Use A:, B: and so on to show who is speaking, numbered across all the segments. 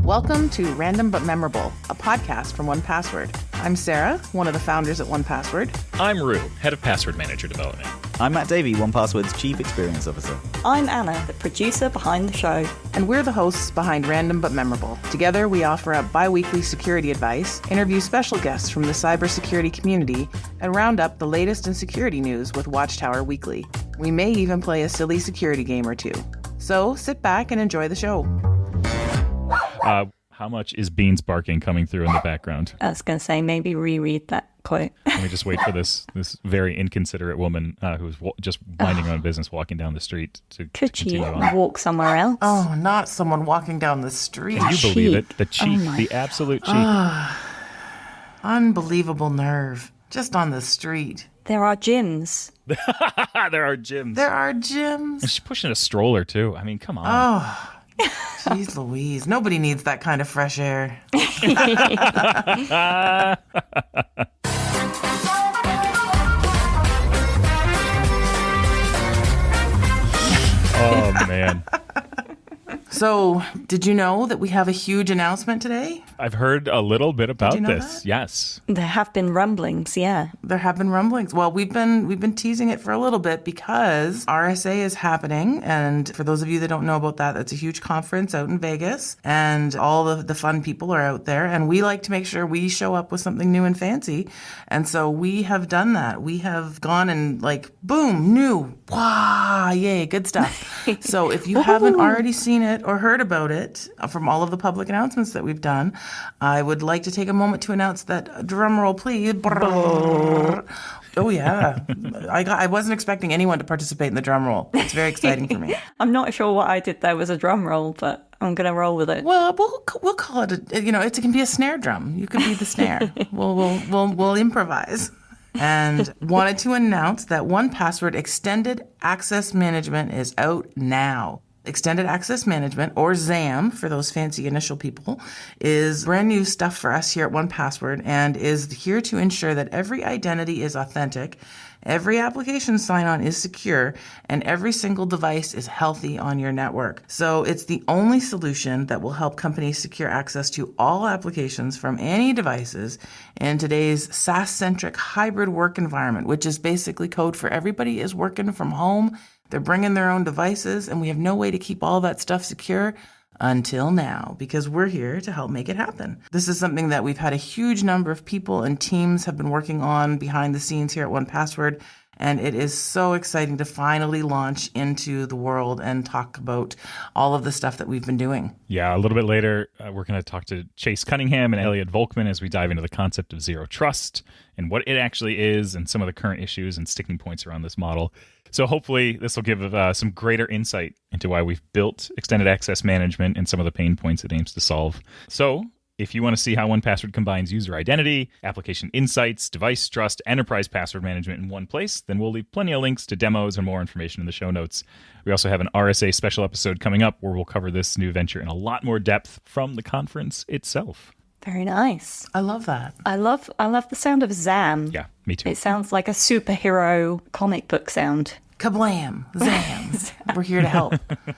A: Welcome to Random But Memorable, a podcast from 1Password. I'm Sarah, one of the founders at 1Password.
B: I'm Rue, head of password manager development.
C: I'm Matt Davey, 1Password's chief experience officer.
D: I'm Anna, the producer behind the show.
A: And we're the hosts behind Random But Memorable. Together, we offer up bi-weekly security advice, interview special guests from the cybersecurity community, and round up the latest in security news with Watchtower Weekly. We may even play a silly security game or two. So sit back and enjoy the show.
B: How much is Beans barking coming through in the background?
D: I was going to say, maybe reread that quote.
B: Let me just wait for this very inconsiderate woman who's just minding her own business, walking down the street to
D: Could you
B: continue on.
D: walk somewhere else?
A: Oh, not someone walking down the street.
B: Can you believe it? The cheek,
D: Oh
B: the absolute cheek.
A: Unbelievable nerve. Just on the street.
D: There are gyms.
B: There are gyms.
A: There are gyms.
B: And she's pushing a stroller, too. I mean, come on.
A: Oh, jeez Louise. Nobody needs that kind of fresh air.
B: Oh, man.
A: So, did you know that we have a huge announcement today?
B: I've heard a little bit about
A: you know
B: this.
A: that?
B: Yes.
D: There have been rumblings, yeah.
A: There have been rumblings. Well, we've been teasing it for a little bit because RSA is happening, and for those of you that don't know about that, that's a huge conference out in Vegas, and all of the fun people are out there, and we like to make sure we show up with something new and fancy, and so we have done that. We have gone and boom, new, wow, yay, good stuff. So if you haven't already seen it or heard about it from all of the public announcements that we've done, I would like to take a moment to announce that, drum roll please. Brrr. Oh yeah, I wasn't expecting anyone to participate in the drum roll. It's very exciting for me.
D: I'm not sure what I did there was a drum roll, but I'm going to roll with it.
A: Well, we'll call it it can be a snare drum. You can be the snare. We'll improvise. And wanted to announce that 1Password Extended Access Management is out now. Extended Access Management, or XAM for those fancy initial people, is brand new stuff for us here at 1Password and is here to ensure that every identity is authentic, every application sign-on is secure, and every single device is healthy on your network. So it's the only solution that will help companies secure access to all applications from any devices in today's SaaS-centric hybrid work environment, which is basically code for everybody is working from home. They're bringing their own devices, and we have no way to keep all that stuff secure until now, because we're here to help make it happen. This is something that we've had a huge number of people and teams have been working on behind the scenes here at 1Password, and it is so exciting to finally launch into the world and talk about all of the stuff that we've been doing.
B: Yeah, a little bit later, we're going to talk to Cunningham and Elliot Volkman as we dive into the concept of zero trust and what it actually is and some of the current issues and sticking points around this model. So hopefully this will give some greater insight into why we've built extended access management and some of the pain points it aims to solve. So if you want to see how 1Password combines user identity, application insights, device trust, enterprise password management in one place, then we'll leave plenty of links to demos and more information in the show notes. We also have an RSA special episode coming up where we'll cover this new venture in a lot more depth from the conference itself.
D: Very nice.
A: I love that.
D: I love the sound of XAM.
B: Yeah, me too.
D: It sounds like a superhero comic book sound.
A: Kablam, XAM. We're here to help.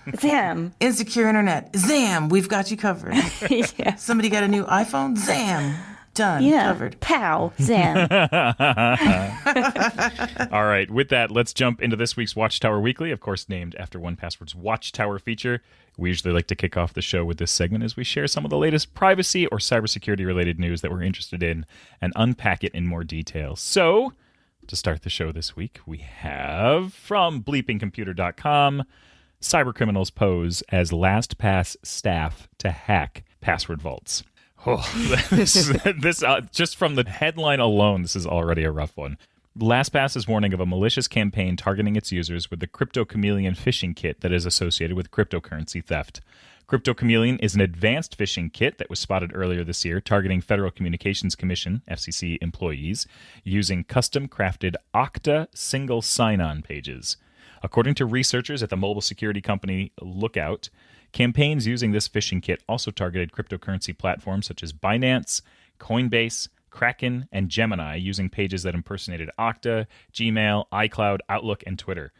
D: XAM.
A: Insecure internet, XAM. We've got you covered.
D: Yeah.
A: Somebody got a new iPhone, XAM. Done.
D: Yeah.
A: Covered.
D: Pow. XAM.
B: All right, with that, let's jump into this week's Watchtower Weekly, of course named after 1Password's Watchtower feature. We usually like to kick off the show with this segment as we share some of the latest privacy or cybersecurity related news that we're interested in and unpack it in more detail. So, to start the show this week, we have from bleepingcomputer.com, cybercriminals pose as LastPass staff to hack password vaults. Oh, this just from the headline alone, this is already a rough one. LastPass is warning of a malicious campaign targeting its users with the Crypto Chameleon phishing kit that is associated with cryptocurrency theft. Crypto Chameleon is an advanced phishing kit that was spotted earlier this year targeting Federal Communications Commission, FCC, employees using custom-crafted Okta single sign-on pages. According to researchers at the mobile security company Lookout, campaigns using this phishing kit also targeted cryptocurrency platforms such as Binance, Coinbase, Kraken, and Gemini using pages that impersonated Okta, Gmail, iCloud, Outlook, and Twitter.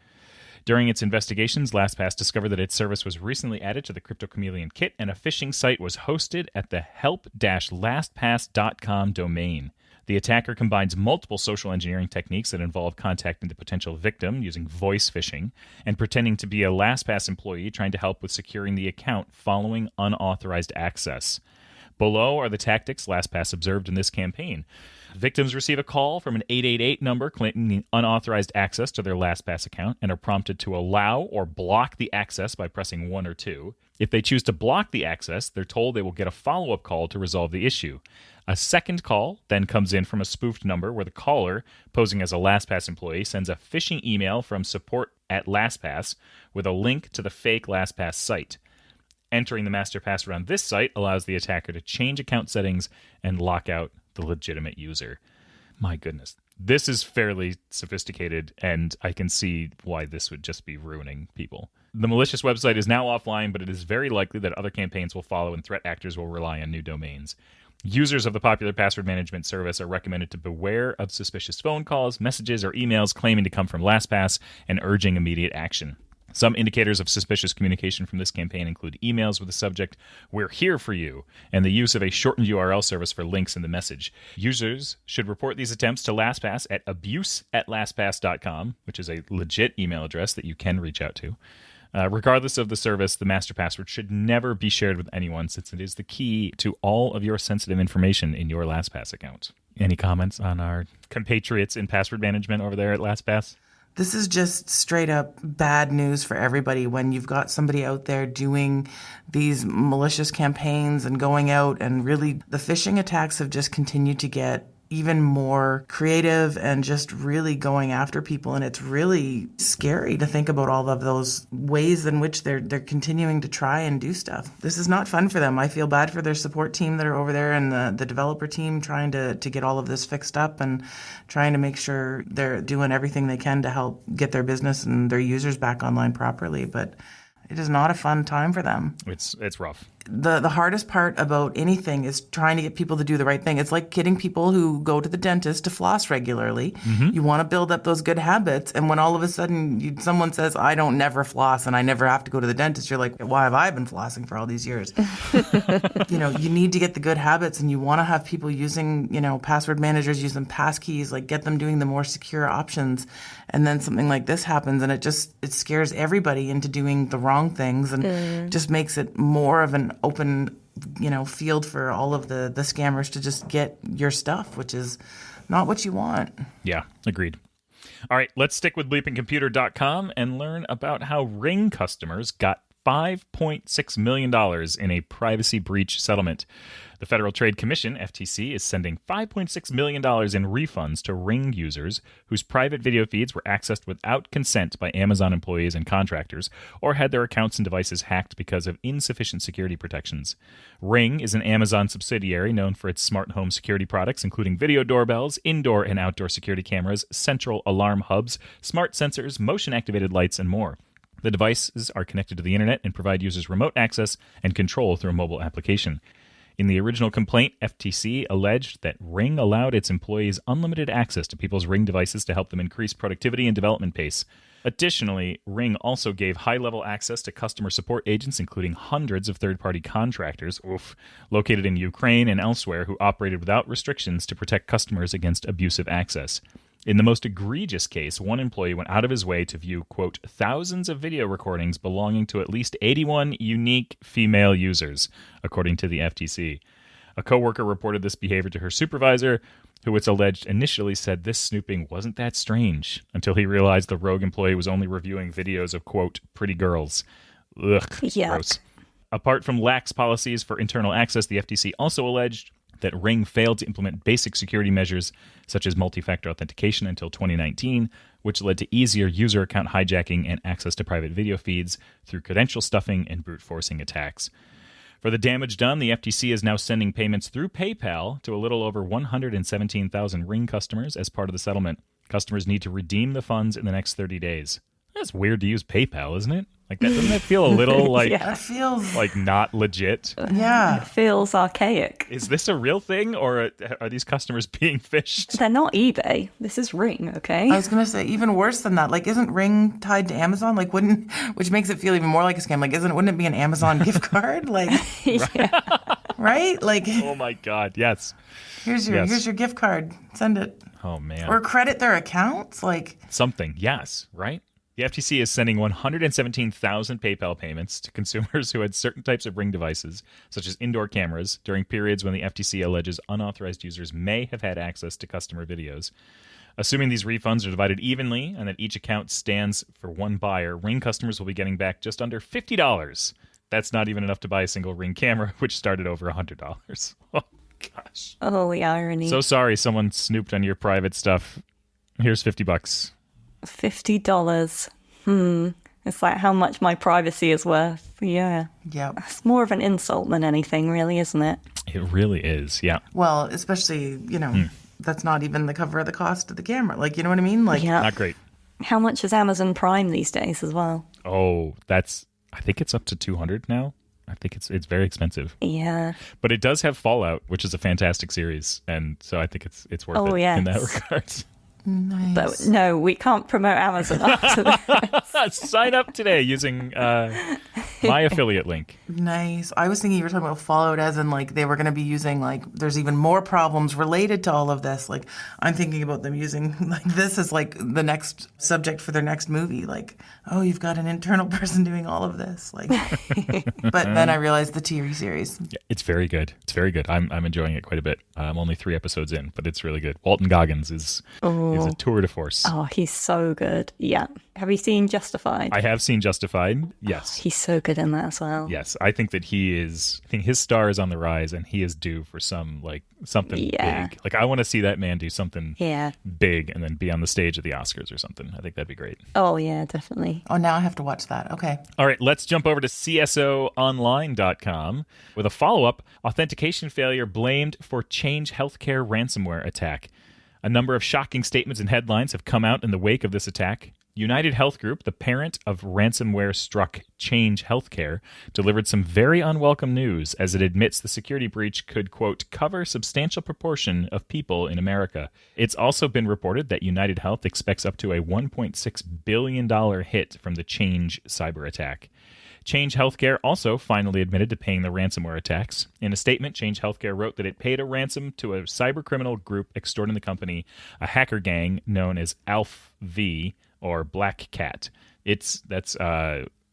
B: During its investigations, LastPass discovered that its service was recently added to the Crypto Chameleon kit, and a phishing site was hosted at the help-lastpass.com domain. The attacker combines multiple social engineering techniques that involve contacting the potential victim using voice phishing and pretending to be a LastPass employee trying to help with securing the account following unauthorized access. Below are the tactics LastPass observed in this campaign. Victims receive a call from an 888 number claiming unauthorized access to their LastPass account and are prompted to allow or block the access by pressing 1 or 2. If they choose to block the access, they're told they will get a follow-up call to resolve the issue. A second call then comes in from a spoofed number where the caller, posing as a LastPass employee, sends a phishing email from support@LastPass with a link to the fake LastPass site. Entering the master password on this site allows the attacker to change account settings and lock out the legitimate user. My goodness. This is fairly sophisticated, and I can see why this would just be ruining people. The malicious website is now offline, but it is very likely that other campaigns will follow and threat actors will rely on new domains. Users of the popular password management service are recommended to beware of suspicious phone calls, messages, or emails claiming to come from LastPass and urging immediate action. Some indicators of suspicious communication from this campaign include emails with the subject, "We're here for you," and the use of a shortened URL service for links in the message. Users should report these attempts to LastPass at abuse@lastpass.com, which is a legit email address that you can reach out to. Regardless of the service, the master password should never be shared with anyone since it is the key to all of your sensitive information in your LastPass account. Any comments on our compatriots in password management over there at LastPass?
A: This is just straight up bad news for everybody when you've got somebody out there doing these malicious campaigns and going out, and really the phishing attacks have just continued to get even more creative and just really going after people. And it's really scary to think about all of those ways in which they're continuing to try and do stuff. This is not fun for them. I feel bad for their support team that are over there and the developer team trying to get all of this fixed up and trying to make sure they're doing everything they can to help get their business and their users back online properly. But it is not a fun time for them.
B: It's rough.
A: The hardest part about anything is trying to get people to do the right thing. It's like getting people who go to the dentist to floss regularly. Mm-hmm. You want to build up those good habits, and when all of a sudden someone says, "I don't never floss and I never have to go to the dentist," you're like, "Why have I been flossing for all these years?" You need to get the good habits, and you want to have people using, password managers, using passkeys, like get them doing the more secure options. And then something like this happens, and it scares everybody into doing the wrong things, and just makes it more of an open, field for all of the scammers to just get your stuff, which is not what you want.
B: Yeah, agreed. All right, let's stick with bleepingcomputer.com and learn about how Ring customers got $5.6 million in a privacy breach settlement. The Federal Trade Commission, FTC, is sending $5.6 million in refunds to Ring users whose private video feeds were accessed without consent by Amazon employees and contractors, or had their accounts and devices hacked because of insufficient security protections. Ring is an Amazon subsidiary known for its smart home security products, including video doorbells, indoor and outdoor security cameras, central alarm hubs, smart sensors, motion-activated lights, and more. The devices are connected to the internet and provide users remote access and control through a mobile application. In the original complaint, FTC alleged that Ring allowed its employees unlimited access to people's Ring devices to help them increase productivity and development pace. Additionally, Ring also gave high-level access to customer support agents, including hundreds of third-party contractors, located in Ukraine and elsewhere, who operated without restrictions to protect customers against abusive access. In the most egregious case, one employee went out of his way to view, quote, thousands of video recordings belonging to at least 81 unique female users, according to the FTC. A coworker reported this behavior to her supervisor, who it's alleged initially said this snooping wasn't that strange, until he realized the rogue employee was only reviewing videos of, quote, pretty girls. Ugh, gross. Apart from lax policies for internal access, the FTC also alleged that Ring failed to implement basic security measures such as multi-factor authentication until 2019, which led to easier user account hijacking and access to private video feeds through credential stuffing and brute forcing attacks. For the damage done, the FTC is now sending payments through PayPal to a little over 117,000 Ring customers as part of the settlement. Customers need to redeem the funds in the next 30 days. That's weird to use PayPal, isn't it? Like, that doesn't it feel a little like
D: Yeah.
A: That feels
B: like not legit?
A: yeah.
D: It feels archaic.
B: Is this a real thing, or are these customers being fished?
D: They're not eBay. This is Ring, okay?
A: I was gonna say even worse than that. Like, isn't Ring tied to Amazon? Like, which makes it feel even more like a scam. Like, wouldn't it be an Amazon gift card? Like,
D: Yeah.
A: right? Like,
B: Oh my God, yes.
A: here's your gift card. Send it
B: Oh man.
A: or credit their accounts. Like,
B: Something, yes, right? The FTC is sending 117,000 PayPal payments to consumers who had certain types of Ring devices, such as indoor cameras, during periods when the FTC alleges unauthorized users may have had access to customer videos. Assuming these refunds are divided evenly and that each account stands for one buyer, Ring customers will be getting back just under $50. That's not even enough to buy a single Ring camera, which started over $100. Oh, gosh.
D: Oh, the irony.
B: So sorry someone snooped on your private stuff. Here's $50.
D: $50. It's like how much my privacy is worth. Yeah.
A: yeah.
D: It's more of an insult than anything, really, isn't it?
B: It really is, yeah.
A: Well, especially that's not even the cover of the cost of the camera. Like, you know what I mean? Like,
D: Yeah.
B: Not great.
D: How much is Amazon Prime these days as well?
B: Oh, I think it's up to 200 now. I think it's very expensive.
D: Yeah.
B: But it does have Fallout, which is a fantastic series, and so I think it's worth
D: Oh,
B: it in that
D: yes.
B: regard.
A: nice.
D: But no, we can't promote Amazon after that.
B: Sign up today using my affiliate link.
A: Nice. I was thinking you were talking about Fallout as in like they were going to be using like there's even more problems related to all of this. Like I'm thinking about them using like this as like the next subject for their next movie. Like, oh, you've got an internal person doing all of this. Like, but then I realized the TV series.
B: Yeah, it's very good. It's very good. I'm enjoying it quite a bit. I'm only 3 episodes in, but it's really good. Walton Goggins is a tour de force.
D: Oh, he's so good. Yeah. Have you seen Justified?
B: I have seen Justified. Yes.
D: He's so good in that as well.
B: Yes, I think that I think his star is on the rise, and he is due for something
D: Yeah.
B: big. Like, I want to see that man do something
D: Yeah.
B: big and then be on the stage at the Oscars or something. I think that'd be great.
D: Oh, yeah, definitely.
A: Oh, now I have to watch that. Okay.
B: All right, let's jump over to CSOonline.com with a follow-up. Authentication failure blamed for Change Healthcare ransomware attack. A number of shocking statements and headlines have come out in the wake of this attack. United Health Group, the parent of ransomware-struck Change Healthcare, delivered some very unwelcome news as it admits the security breach could, quote, cover substantial proportion of people in America. It's also been reported that United Health expects up to a $1.6 billion hit from the Change cyber attack. Change Healthcare also finally admitted to paying the ransomware attacks. In a statement, Change Healthcare wrote that it paid a ransom to a cybercriminal group extorting the company, a hacker gang known as ALF-V, or Black Cat. That's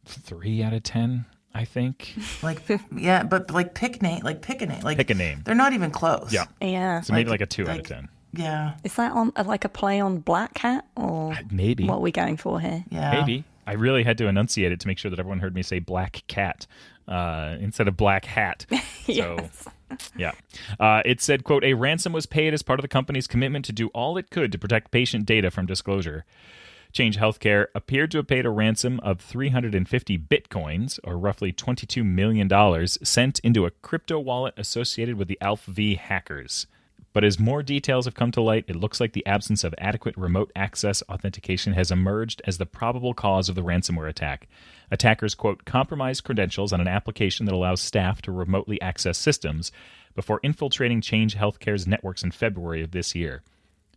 B: 3 out of 10, I think.
A: Like, yeah, but like pick a name. Like,
B: Pick a name.
A: They're not even close.
B: Yeah.
D: Yeah.
B: So maybe like a 2 out of 10.
A: Yeah.
D: Is that on like a play on Black Hat or
B: Maybe.
D: what are we going for here?
A: Yeah.
B: Maybe. I really had to enunciate it to make sure that everyone heard me say Black Cat instead of Black Hat. So, yeah. It said, quote, a ransom was paid as part of the company's commitment to do all it could to protect patient data from disclosure. Change Healthcare appeared to have paid a ransom of 350 bitcoins, or roughly $22 million, sent into a crypto wallet associated with the ALF-V hackers. But as more details have come to light, it looks like the absence of adequate remote access authentication has emerged as the probable cause of the ransomware attack. Attackers, quote, compromised credentials on an application that allows staff to remotely access systems before infiltrating Change Healthcare's networks in February of this year.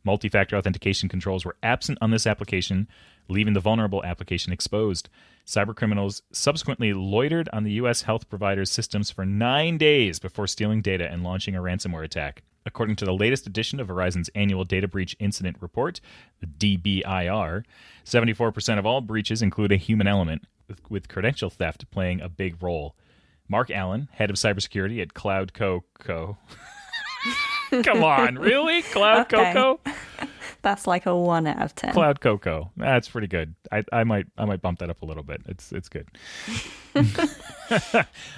B: Multi-factor authentication controls were absent on this application, leaving the vulnerable application exposed. Cybercriminals subsequently loitered on the U.S. health providers' systems for 9 days before stealing data and launching a ransomware attack. According to the latest edition of Verizon's annual Data Breach Incident Report, the DBIR, 74% of all breaches include a human element, with credential theft playing a big role. Mark Allen, head of cybersecurity at Cloud Coco. Come on, really? Cloud
D: Okay.
B: Coco?
D: That's like a 1 out of 10.
B: Cloud Coco. That's pretty good. I might bump that up a little bit. It's good.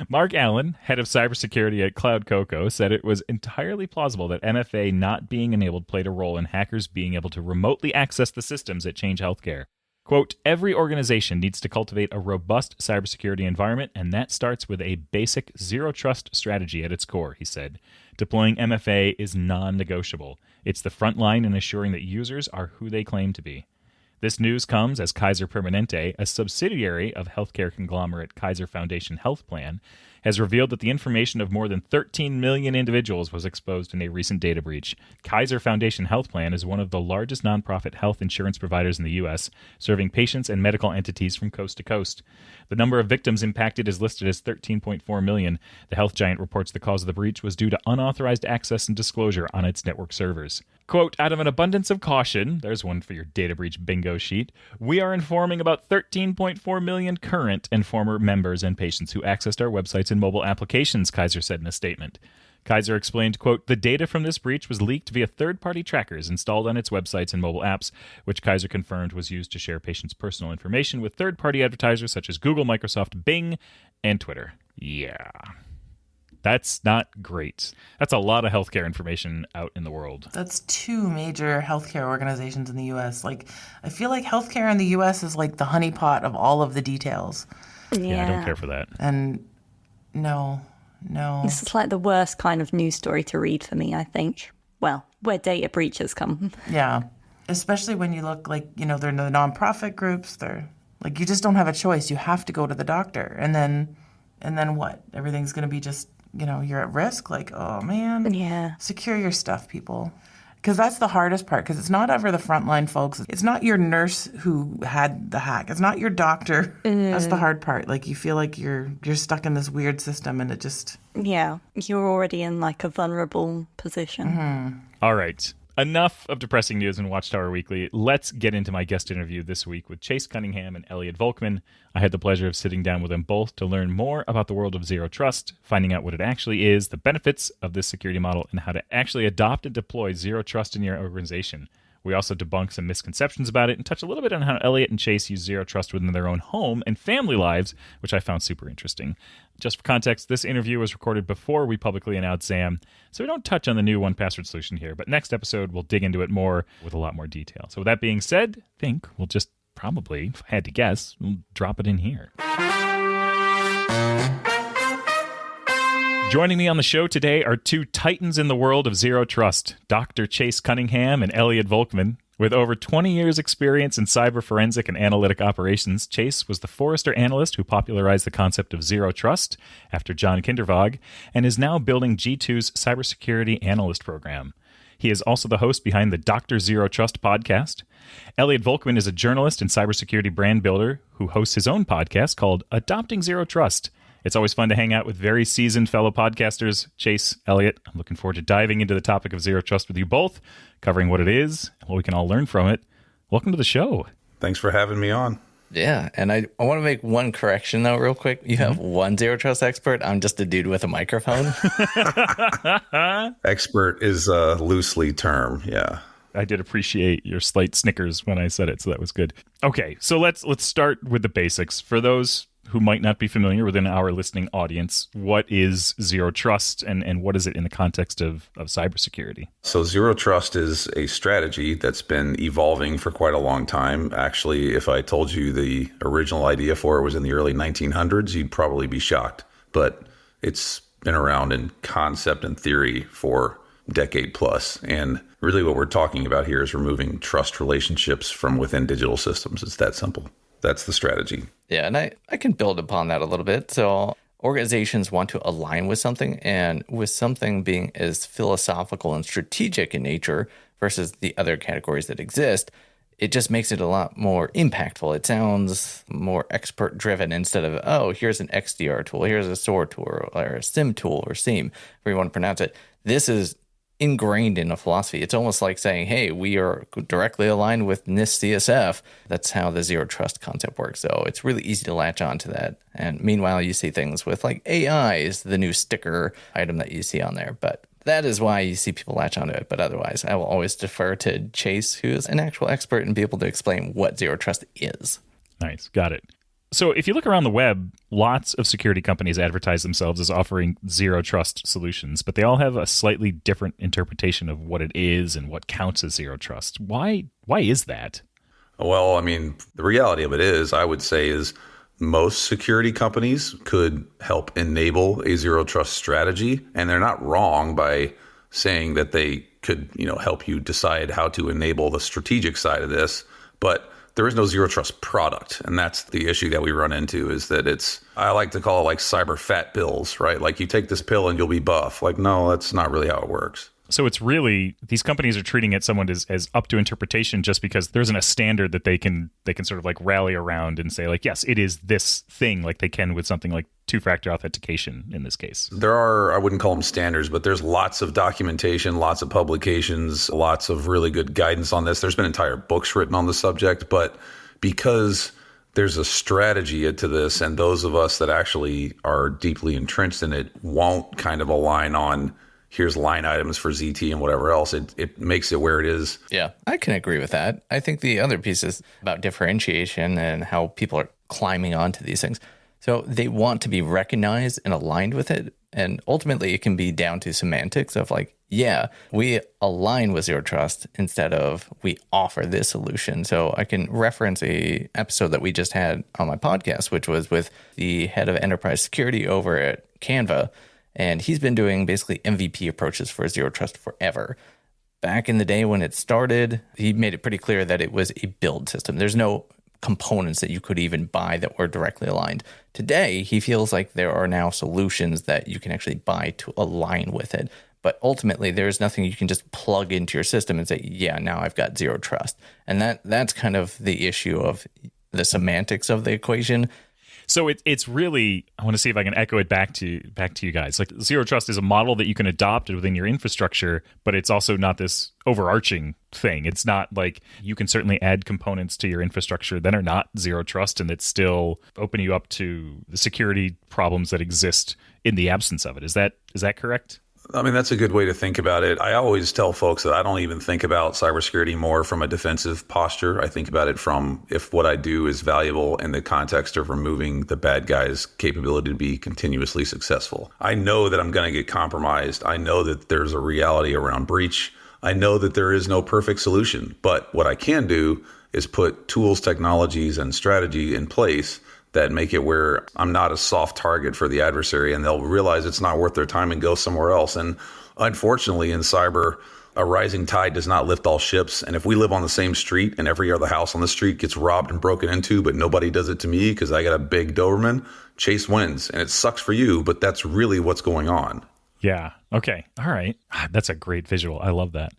B: Mark Allen, head of cybersecurity at Cloud Coco, said it was entirely plausible that MFA not being enabled played a role in hackers being able to remotely access the systems at Change Healthcare. Quote, every organization needs to cultivate a robust cybersecurity environment, and that starts with a basic zero-trust strategy at its core, he said. Deploying MFA is non-negotiable. It's the front line in assuring that users are who they claim to be. This news comes as Kaiser Permanente, a subsidiary of healthcare conglomerate Kaiser Foundation Health Plan, has revealed that the information of more than 13 million individuals was exposed in a recent data breach. Kaiser Foundation Health Plan is one of the largest nonprofit health insurance providers in the U.S., serving patients and medical entities from coast to coast. The number of victims impacted is listed as 13.4 million. The health giant reports the cause of the breach was due to unauthorized access and disclosure on its network servers. Quote, out of an abundance of caution, there's one for your data breach bingo sheet, we are informing about 13.4 million current and former members and patients who accessed our websites and mobile applications, Kaiser said in a statement. Kaiser explained, quote, the data from this breach was leaked via third-party trackers installed on its websites and mobile apps, which Kaiser confirmed was used to share patients' personal information with third-party advertisers such as Google, Microsoft, Bing, and Twitter. Yeah. That's not great. That's a lot of healthcare information out in the world.
A: That's two major healthcare organizations in the U.S. Like, I feel like healthcare in the U.S. is like the honeypot of all of the details.
B: Yeah, I don't care for that.
A: And no.
D: This is like the worst kind of news story to read for me, I think. Well, where data breaches come.
A: Yeah. Especially when you look like, they're the nonprofit groups. They're like, you just don't have a choice. You have to go to the doctor. And then what? Everything's going to be just, you're at risk. Like, oh, man.
D: Yeah.
A: Secure your stuff, people. Because that's the hardest part, because it's not ever the frontline folks. It's not your nurse who had the hack. It's not your doctor. That's the hard part. Like, you feel like you're stuck in this weird system, and it just...
D: Yeah, you're already in, like, a vulnerable position.
A: Mm-hmm.
B: All right. Enough of depressing news in Watchtower Weekly. Let's get into my guest interview this week with Chase Cunningham and Elliot Volkman. I had the pleasure of sitting down with them both to learn more about the world of zero trust, finding out what it actually is, the benefits of this security model, and how to actually adopt and deploy zero trust in your organization. We also debunk some misconceptions about it and touch a little bit on how Elliot and Chase use zero trust within their own home and family lives, which I found super interesting. Just for context, this interview was recorded before we publicly announced Sam, so we don't touch on the new 1Password solution here, but next episode we'll dig into it more with a lot more detail. So with that being said, I think we'll just probably, if I had to guess, we'll drop it in here. Joining me on the show today are two titans in the world of zero trust, Dr. Chase Cunningham and Elliot Volkman. With over 20 years' experience in cyber forensic and analytic operations, Chase was the Forrester analyst who popularized the concept of zero trust after John Kindervag, and is now building G2's cybersecurity analyst program. He is also the host behind the Dr. Zero Trust podcast. Elliot Volkman is a journalist and cybersecurity brand builder who hosts his own podcast called Adopting Zero Trust. It's always fun to hang out with very seasoned fellow podcasters. Chase, Elliot, I'm looking forward to diving into the topic of zero trust with you both, covering what it is and what we can all learn from it. Welcome to the show.
E: Thanks for having me on.
F: Yeah, and I want to make one correction, though, real quick. You have one zero trust expert. I'm just a dude with a microphone.
E: Expert is a loosely term, yeah.
B: I did appreciate your slight snickers when I said it, so that was good. Okay, so let's start with the basics. For those who might not be familiar within our listening audience, what is zero trust and what is it in the context of cybersecurity?
E: So zero trust is a strategy that's been evolving for quite a long time. Actually, if I told you the original idea for it was in the early 1900s, you'd probably be shocked. But it's been around in concept and theory for a decade plus. And really what we're talking about here is removing trust relationships from within digital systems. It's that simple. That's the strategy.
F: Yeah, and I can build upon that a little bit. So organizations want to align with something, and with something being as philosophical and strategic in nature versus the other categories that exist, it just makes it a lot more impactful. It sounds more expert driven instead of, oh, here's an XDR tool, here's a SOAR tool, or a SIM tool, or SIEM, however you want to pronounce it. This is ingrained in a philosophy. It's almost like saying, hey, we are directly aligned with NIST CSF. That's how the zero trust concept works. So it's really easy to latch on to that. And meanwhile, you see things with like AI is the new sticker item that you see on there. But that is why you see people latch onto it. But otherwise, I will always defer to Chase, who is an actual expert, and be able to explain what zero trust is.
B: Nice. Got it. So if you look around the web, lots of security companies advertise themselves as offering zero trust solutions, but they all have a slightly different interpretation of what it is and what counts as zero trust. Why is that?
E: Well, I mean, the reality of it is, I would say, is most security companies could help enable a zero trust strategy, and they're not wrong by saying that they could, help you decide how to enable the strategic side of this, but there is no zero trust product. And that's the issue that we run into, is that I like to call it like cyber fat pills, right? Like you take this pill and you'll be buff. Like, no, that's not really how it works.
B: So it's really, these companies are treating it somewhat as up to interpretation, just because there isn't a standard that they can sort of like rally around and say like, yes, it is this thing, like they can with something like two-factor authentication in this case.
E: There are, I wouldn't call them standards, but there's lots of documentation, lots of publications, lots of really good guidance on this. There's been entire books written on the subject, but because there's a strategy to this, and those of us that actually are deeply entrenched in it won't kind of align on here's line items for ZT and whatever else. It makes it where it is.
F: Yeah, I can agree with that. I think the other piece is about differentiation and how people are climbing onto these things. So they want to be recognized and aligned with it. And ultimately, it can be down to semantics of like, yeah, we align with zero trust instead of we offer this solution. So I can reference a episode that we just had on my podcast, which was with the head of enterprise security over at Canva. And he's been doing basically MVP approaches for zero trust forever. Back in the day when it started, he made it pretty clear that it was a build system. There's no components that you could even buy that were directly aligned. Today, he feels like there are now solutions that you can actually buy to align with it. But ultimately, there's nothing you can just plug into your system and say, yeah, now I've got zero trust. And that's kind of the issue of the semantics of the equation.
B: So it's really, I want to see if I can echo it back to you guys. Like zero trust is a model that you can adopt within your infrastructure, but it's also not this overarching thing. It's not like you can certainly add components to your infrastructure that are not zero trust and that still open you up to the security problems that exist in the absence of it. Is that correct?
E: I mean, that's a good way to think about it. I always tell folks that I don't even think about cybersecurity more from a defensive posture. I think about it from if what I do is valuable in the context of removing the bad guy's capability to be continuously successful. I know that I'm going to get compromised. I know that there's a reality around breach. I know that there is no perfect solution. But what I can do is put tools, technologies, and strategy in place that make it where I'm not a soft target for the adversary, and they'll realize it's not worth their time and go somewhere else. And unfortunately, in cyber, a rising tide does not lift all ships. And if we live on the same street and every other house on the street gets robbed and broken into, but nobody does it to me because I got a big Doberman, Chase wins. And it sucks for you, but that's really what's going on.
B: Yeah. Okay. All right. That's a great visual. I love that.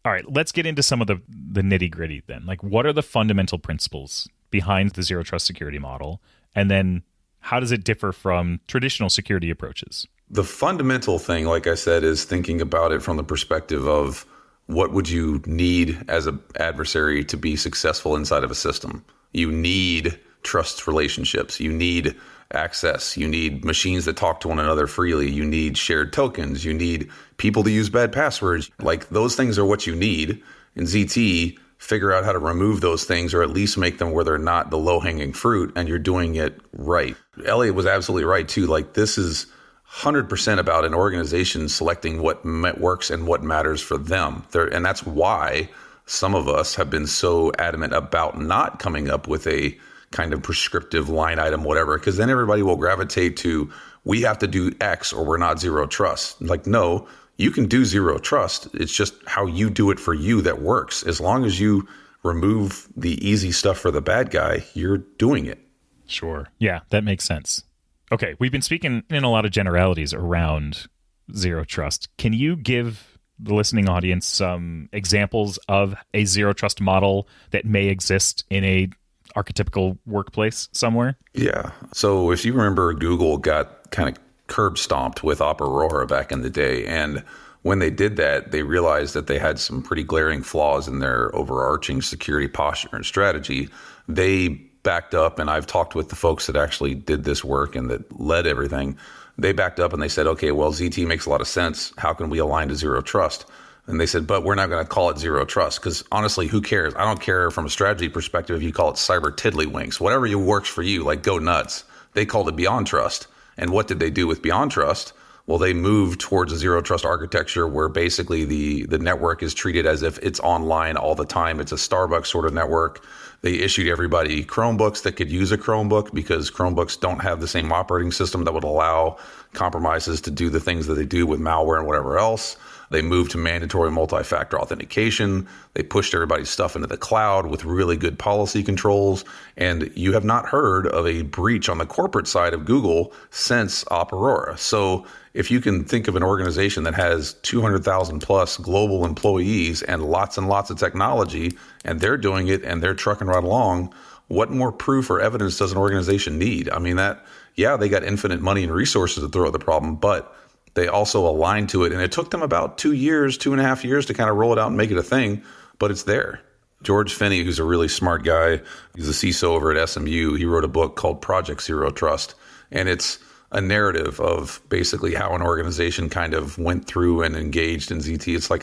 B: All right. Let's get into some of the nitty gritty then. Like, what are the fundamental principles behind the zero trust security model? And then how does it differ from traditional security approaches?
E: The fundamental thing, like I said, is thinking about it from the perspective of what would you need as an adversary to be successful inside of a system? You need trust relationships. You need access. You need machines that talk to one another freely. You need shared tokens. You need people to use bad passwords. Like, those things are what you need. In ZT, figure out how to remove those things, or at least make them where they're not the low-hanging fruit, and you're doing it right. Elliot was absolutely right, too. Like, this is 100% about an organization selecting what works and what matters for them. And that's why some of us have been so adamant about not coming up with a kind of prescriptive line item, whatever, because then everybody will gravitate to, we have to do X or we're not zero trust. Like, no, you can do zero trust. It's just how you do it for you that works. As long as you remove the easy stuff for the bad guy, you're doing it.
B: Sure. Yeah, that makes sense. Okay, we've been speaking in a lot of generalities around zero trust. Can you give the listening audience some examples of a zero trust model that may exist in a archetypical workplace somewhere?
E: Yeah. So if you remember, Google got kind of curb stomped with Aurora back in the day. And when they did that, they realized that they had some pretty glaring flaws in their overarching security posture and strategy. They backed up, and I've talked with the folks that actually did this work and that led everything. They backed up and they said, okay, well, ZT makes a lot of sense. How can we align to zero trust? And they said, but we're not going to call it zero trust, because honestly, who cares? I don't care from a strategy perspective if you call it cyber tiddlywinks. Whatever works for you, like, go nuts. They called it beyond trust. And what did they do with beyond trust? Well, they moved towards a zero trust architecture where basically the network is treated as if it's online all the time. It's a Starbucks sort of network. They issued everybody Chromebooks that could use a Chromebook because Chromebooks don't have the same operating system that would allow compromises to do the things that they do with malware and whatever else. They moved to mandatory multi-factor authentication. They pushed everybody's stuff into the cloud with really good policy controls. And you have not heard of a breach on the corporate side of Google since Op Aurora. So if you can think of an organization that has 200,000 plus global employees and lots of technology, and they're doing it and they're trucking right along, what more proof or evidence does an organization need? I mean, they got infinite money and resources to throw at the problem, but they also aligned to it. And it took them about 2.5 years to kind of roll it out and make it a thing, but it's there. George Finney, who's a really smart guy, he's a CISO over at SMU. He wrote a book called Project Zero Trust. And it's a narrative of basically how an organization kind of went through and engaged in ZT. It's like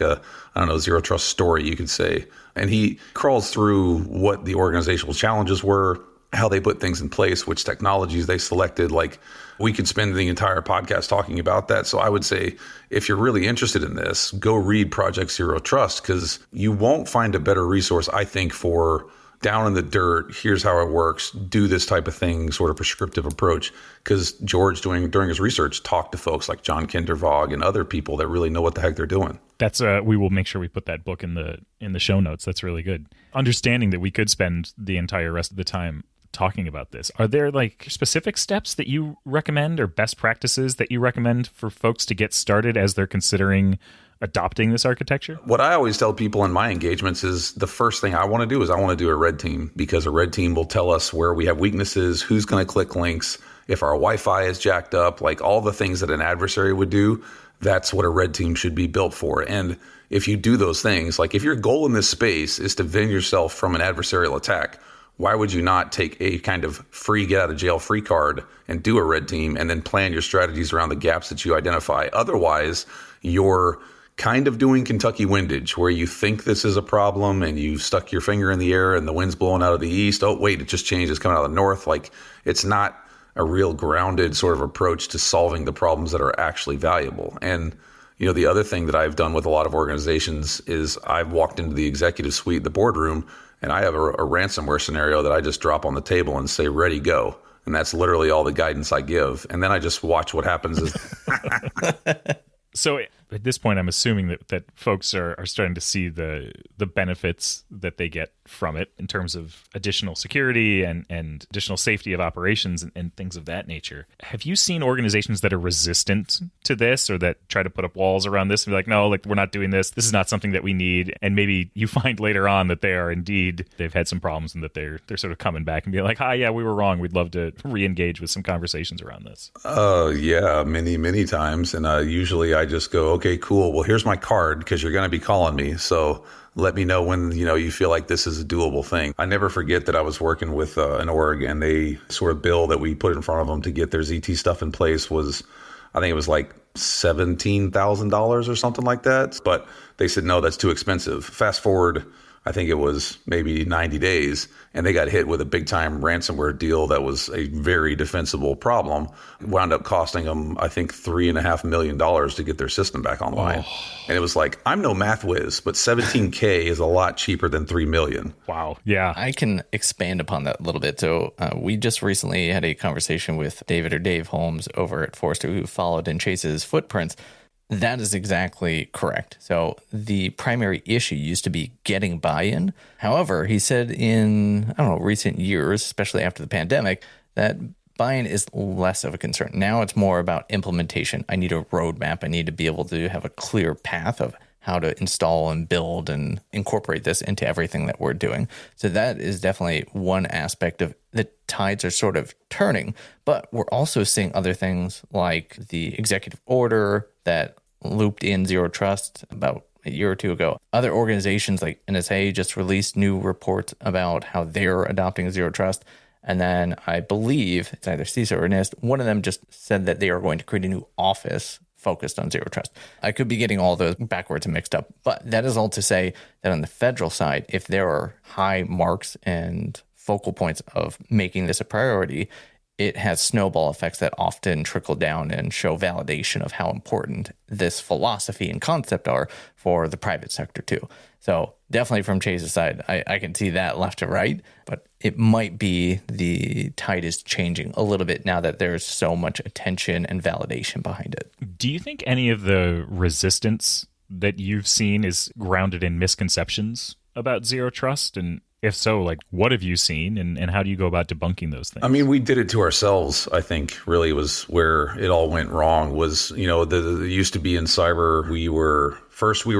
E: zero trust story, you could say. And he crawls through what the organizational challenges were, how they put things in place, which technologies they selected. Like, we could spend the entire podcast talking about that. So I would say, if you're really interested in this, go read Project Zero Trust, because you won't find a better resource, I think, for down in the dirt, here's how it works, do this type of thing, sort of prescriptive approach. Because George, during his research, talked to folks like John Kindervag and other people that really know what the heck they're doing.
B: That's we will make sure we put that book in the show notes. That's really good. Understanding that we could spend the entire rest of the time talking about this, are there like specific steps that you recommend or best practices that you recommend for folks to get started as they're considering adopting this architecture?
E: What I always tell people in my engagements is the first thing I want to do is I want to do a red team, because a red team will tell us where we have weaknesses, who's going to click links, if our Wi-Fi is jacked up, like all the things that an adversary would do. That's what a red team should be built for. And if you do those things, like if your goal in this space is to defend yourself from an adversarial attack, why would you not take a kind of free get out of jail free card and do a red team and then plan your strategies around the gaps that you identify? Otherwise, you're kind of doing Kentucky windage, where you think this is a problem and you stuck your finger in the air and the wind's blowing out of the east. Oh, wait, it just changed. It's coming out of the north. Like, it's not a real grounded sort of approach to solving the problems that are actually valuable. And, the other thing that I've done with a lot of organizations is I've walked into the executive suite, the boardroom, and I have a ransomware scenario that I just drop on the table and say, ready, go. And that's literally all the guidance I give. And then I just watch what happens.
B: So at this point, I'm assuming that folks are starting to see the benefits that they get from it in terms of additional security and additional safety of operations and things of that nature. Have you seen organizations that are resistant to this, or that try to put up walls around this and be like, no, like, we're not doing this. This is not something that we need. And maybe you find later on that they've had some problems and that they're sort of coming back and be like, hi, yeah, we were wrong. We'd love to re-engage with some conversations around this.
E: Yeah, many times. And usually I just go, okay, cool. Well, here's my card, because you're going to be calling me. So let me know when, you feel like this is a doable thing. I never forget that I was working with an org, and they sort of bill that we put in front of them to get their ZT stuff in place was, I think it was like $17,000 or something like that. But they said, no, that's too expensive. Fast forward, I think it was maybe 90 days, and they got hit with a big time ransomware deal that was a very defensible problem. It wound up costing them, I think, $3.5 million to get their system back online. And it was like, I'm no math whiz, but $17K is a lot cheaper than $3 million.
B: Wow. Yeah.
F: I can expand upon that a little bit. So we just recently had a conversation with Dave Holmes over at Forrester, who followed in Chase's footprints. That is exactly correct. So the primary issue used to be getting buy-in. However, he said in, recent years, especially after the pandemic, that buy-in is less of a concern. Now it's more about implementation. I need a roadmap. I need to be able to have a clear path of how to install and build and incorporate this into everything that we're doing. So that is definitely one aspect of the tides are sort of turning, but we're also seeing other things like the executive order that looped in Zero Trust about a year or two ago. Other organizations like NSA just released new reports about how they're adopting Zero Trust. And then I believe it's either CISO or NIST. One of them just said that they are going to create a new office focused on Zero Trust. I could be getting all those backwards and mixed up, but that is all to say that on the federal side, if there are high marks and focal points of making this a priority, it has snowball effects that often trickle down and show validation of how important this philosophy and concept are for the private sector too. So definitely from Chase's side, I can see that left to right, but it might be the tide is changing a little bit now that there's so much attention and validation behind it.
B: Do you think any of the resistance that you've seen is grounded in misconceptions about zero trust? And if so, like, what have you seen and how do you go about debunking those things?
E: I mean, we did it to ourselves, I think, really was where it all went wrong was, the used to be in cyber, we were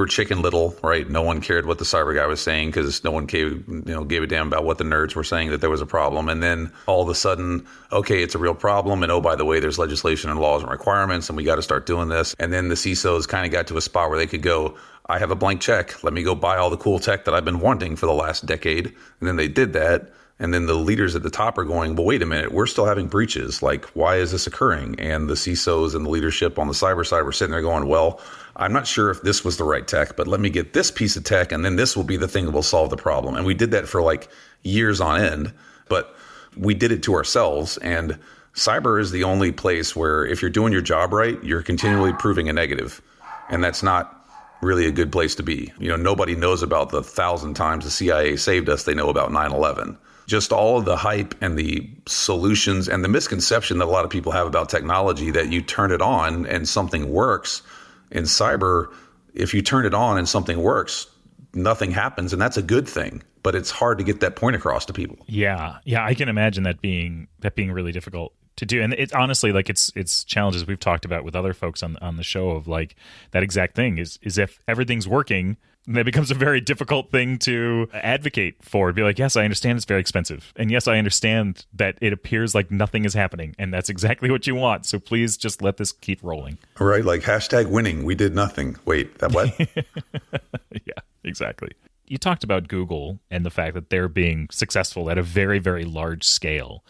E: Chicken Little, right? No one cared what the cyber guy was saying because no one gave a damn about what the nerds were saying that there was a problem. And then all of a sudden, okay, it's a real problem. And oh, by the way, there's legislation and laws and requirements and we got to start doing this. And then the CISOs kind of got to a spot where they could go, I have a blank check. Let me go buy all the cool tech that I've been wanting for the last decade. And then they did that. And then the leaders at the top are going, well, wait a minute, we're still having breaches. Like, why is this occurring? And the CISOs and the leadership on the cyber side were sitting there going, well, I'm not sure if this was the right tech, but let me get this piece of tech and then this will be the thing that will solve the problem. And we did that for like years on end, but we did it to ourselves. And cyber is the only place where if you're doing your job right, you're continually proving a negative. And that's not really a good place to be. Nobody knows about the 1,000 times the CIA saved us. They know about 9/11. Just all of the hype and the solutions and the misconception that a lot of people have about technology that you turn it on and something works. In cyber, if you turn it on and something works, nothing happens, and that's a good thing. But it's hard to get that point across to people.
B: Yeah, I can imagine that being really difficult to do. And it's honestly like it's challenges we've talked about with other folks on the show of like that exact thing is if everything's working, that becomes a very difficult thing to advocate for. Be like, yes, I understand it's very expensive. And yes, I understand that it appears like nothing is happening. And that's exactly what you want. So please just let this keep rolling.
E: Right. Like #winning. We did nothing. Wait, that what?
B: Yeah, exactly. You talked about Google and the fact that they're being successful at a very, very large scale.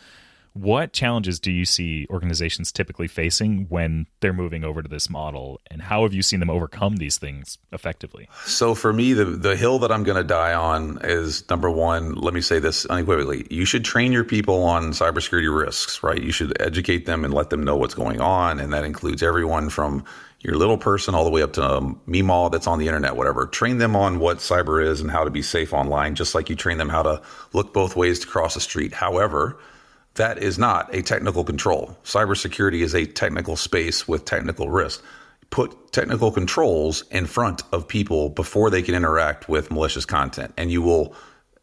B: What challenges do you see organizations typically facing when they're moving over to this model, and how have you seen them overcome these things effectively?
E: So for me, the hill that I'm going to die on is, number one, let me say this unequivocally. You should train your people on cybersecurity risks, right? You should educate them and let them know what's going on, and that includes everyone from your little person all the way up to a Meemaw that's on the internet, whatever. Train them on what cyber is and how to be safe online, just like you train them how to look both ways to cross the street. However, that is not a technical control. Cybersecurity is a technical space with technical risk. Put technical controls in front of people before they can interact with malicious content, and you will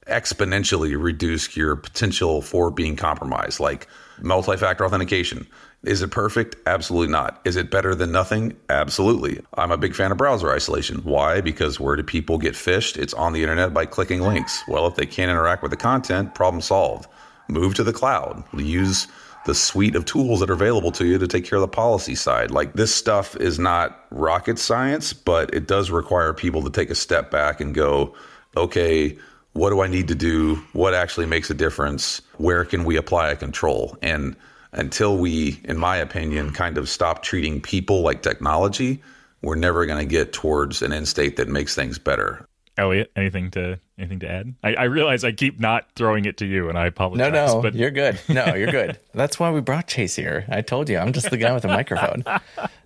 E: exponentially reduce your potential for being compromised. Like multi-factor authentication. Is it perfect? Absolutely not. Is it better than nothing? Absolutely. I'm a big fan of browser isolation. Why? Because where do people get phished? It's on the internet by clicking links. Well, if they can't interact with the content, problem solved. Move to the cloud. Use the suite of tools that are available to you to take care of the policy side. Like, this stuff is not rocket science, but it does require people to take a step back and go, okay, what do I need to do? What actually makes a difference? Where can we apply a control? And until we, in my opinion, kind of stop treating people like technology, we're never going to get towards an end state that makes things better.
B: Elliot, anything to add? I realize I keep not throwing it to you, and I apologize.
F: No,
B: but
F: you're good. No, you're good. That's why we brought Chase here. I told you, I'm just the guy with a microphone.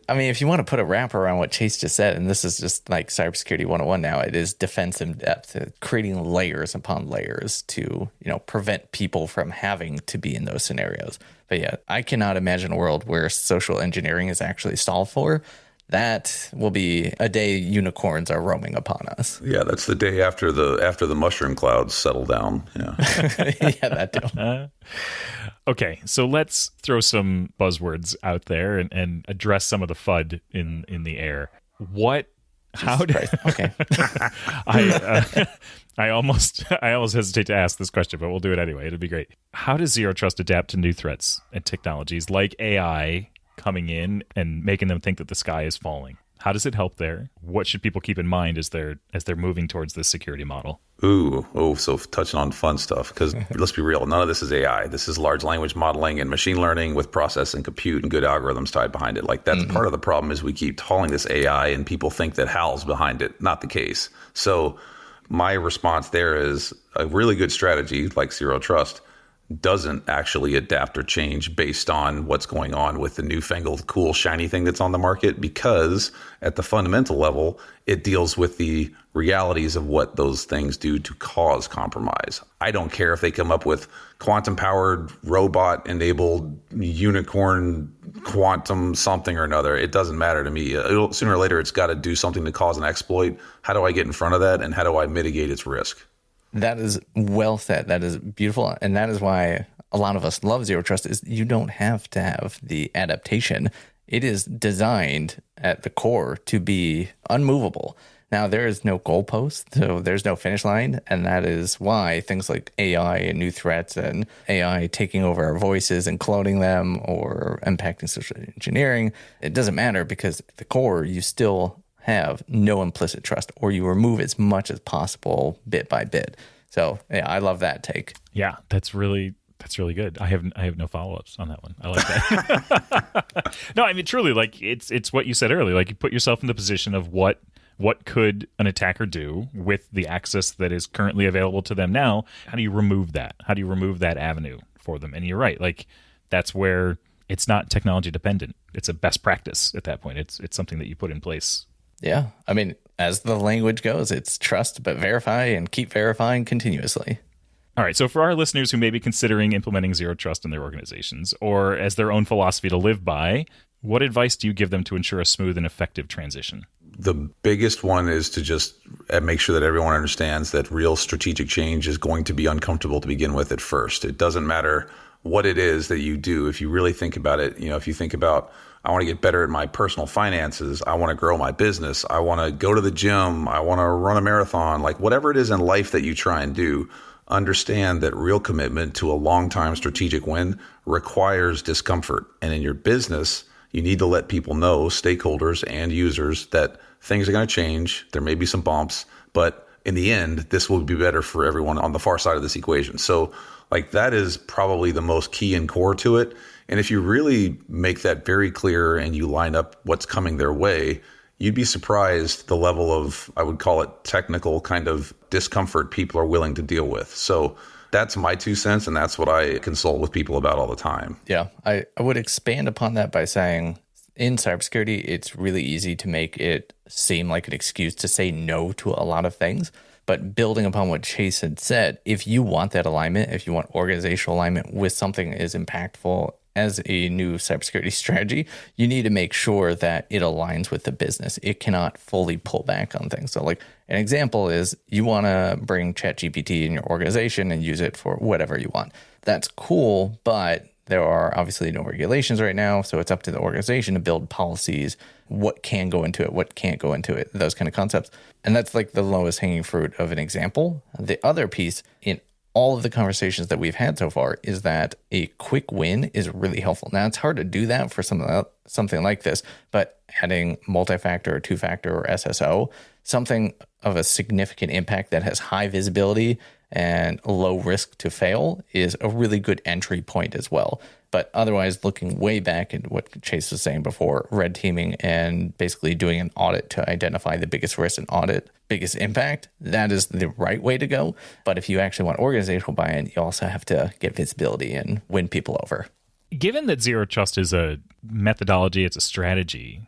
F: I mean, if you want to put a wrap around what Chase just said, and this is just like cybersecurity 101 now, it is defense in depth, creating layers upon layers to, prevent people from having to be in those scenarios. But yeah, I cannot imagine a world where social engineering is actually solved for. That will be a day unicorns are roaming upon us.
E: Yeah, that's the day after the mushroom clouds settle down. Yeah,
F: yeah, that too.
B: Okay, so let's throw some buzzwords out there and address some of the FUD in the air.
F: Okay.
B: I almost hesitate to ask this question, but we'll do it anyway. It'll be great. How does Zero Trust adapt to new threats and technologies like AI coming in and making them think that the sky is falling? How does it help there? What should people keep in mind as they're moving towards this security model?
E: So touching on fun stuff, because let's be real, none of this is AI. This is large language modeling and machine learning with process and compute and good algorithms tied behind it. Like, that's part of the problem is we keep calling this AI and people think that HAL's behind it. Not the case. So my response there is a really good strategy like Zero Trust. doesn't actually adapt or change based on what's going on with the newfangled, cool, shiny thing that's on the market, because at the fundamental level, it deals with the realities of what those things do to cause compromise. I don't care if they come up with quantum-powered, robot-enabled, unicorn, quantum something or another. It doesn't matter to me. Sooner or later, it's got to do something to cause an exploit. How do I get in front of that, and how do I mitigate its risk?
F: That is well said. That is beautiful. And that is why a lot of us love Zero Trust, is you don't have to have the adaptation. It is designed at the core to be unmovable. Now, there is no goalpost, so there's no finish line. And that is why things like AI and new threats and AI taking over our voices and cloning them or impacting social engineering, it doesn't matter, because at the core, you still have no implicit trust, or you remove as much as possible bit by bit. So yeah, I love that take.
B: Yeah, that's really good. I have no follow-ups on that one. I like that. No, I mean, truly, like it's what you said earlier. Like, you put yourself in the position of what could an attacker do with the access that is currently available to them now? How do you remove that? How do you remove that avenue for them? And you're right. Like, that's where it's not technology dependent. It's a best practice at that point. It's something that you put in place.
F: Yeah. I mean, as the language goes, it's trust, but verify and keep verifying continuously.
B: All right. So for our listeners who may be considering implementing Zero Trust in their organizations, or as their own philosophy to live by, what advice do you give them to ensure a smooth and effective transition?
E: The biggest one is to just make sure that everyone understands that real strategic change is going to be uncomfortable to begin with at first. It doesn't matter what it is that you do. If you really think about it, if you think about, I want to get better at my personal finances, I want to grow my business, I want to go to the gym, I want to run a marathon, like whatever it is in life that you try and do, understand that real commitment to a long-time strategic win requires discomfort. And in your business, you need to let people know, stakeholders and users, that things are going to change. There may be some bumps, but in the end, this will be better for everyone on the far side of this equation. So like, that is probably the most key and core to it. And if you really make that very clear and you line up what's coming their way, you'd be surprised the level of, I would call it, technical kind of discomfort people are willing to deal with. So that's my 2 cents, and that's what I consult with people about all the time.
F: Yeah, I would expand upon that by saying, in cybersecurity, it's really easy to make it seem like an excuse to say no to a lot of things. But building upon what Chase had said, if you want that alignment, if you want organizational alignment with something as impactful as a new cybersecurity strategy, you need to make sure that it aligns with the business. It cannot fully pull back on things. So like an example is, you want to bring ChatGPT in your organization and use it for whatever you want. That's cool, but there are obviously no regulations right now. So it's up to the organization to build policies, what can go into it, what can't go into it, those kind of concepts. And that's like the lowest hanging fruit of an example. The other piece in all of the conversations that we've had so far is that a quick win is really helpful. Now, it's hard to do that for something like this, but adding multi-factor or two-factor or SSO, something of a significant impact that has high visibility and low risk to fail, is a really good entry point as well. But otherwise, looking way back at what Chase was saying before, red teaming and basically doing an audit to identify the biggest risk and audit biggest impact, that is the right way to go. But if you actually want organizational buy-in, you also have to get visibility and win people over.
B: Given that Zero Trust is a methodology, it's a strategy,